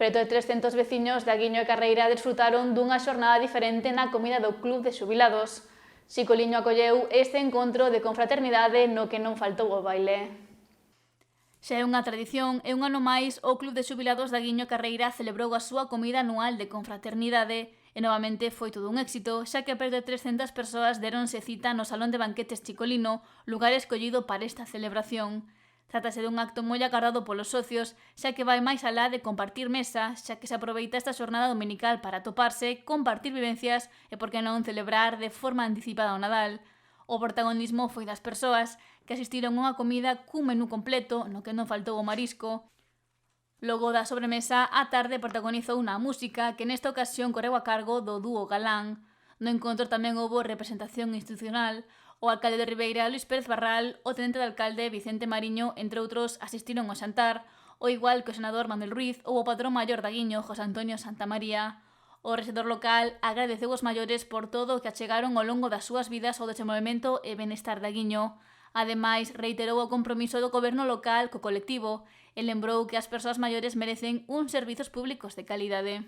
Preto de 300 veciños de Aguiño e Carreira desfrutaron dunha xornada diferente na comida do Club de Xubilados. Xicoliño acolleu este encontro de confraternidade no que non faltou o baile. Xa é unha tradición e un ano máis o Club de Xubilados de Aguiño e Carreira celebrou a súa comida anual de confraternidade e novamente foi todo un éxito, xa que preto de 300 persoas deronse cita no Salón de Banquetes Chicolino, lugar escollido para esta celebración. Trátase dun acto moi agardado polos socios, xa que vai máis alá de compartir mesa, xa que se aproveita esta xornada dominical para toparse, compartir vivencias e, por que non, celebrar de forma anticipada o Nadal. O protagonismo foi das persoas que asistiron a unha comida cun menú completo, no que non faltou o marisco. Logo da sobremesa, a tarde protagonizou na música, que nesta ocasión correu a cargo do dúo Galán. No encontro tamén houbo representación institucional. O alcalde de Ribeira, Luís Pérez Barral, o tenente de alcalde, Vicente Mariño, entre outros, asistiron ao xantar, o igual que o senador Manuel Ruiz ou o patrón maior de Aguiño, José Antonio Santamaría. O rexedor local agradeceu aos maiores por todo o que achegaron ao longo das súas vidas ao desenvolvemento e benestar de Aguiño. Ademais, reiterou o compromiso do goberno local co colectivo e lembrou que as persoas maiores merecen uns servizos públicos de calidade.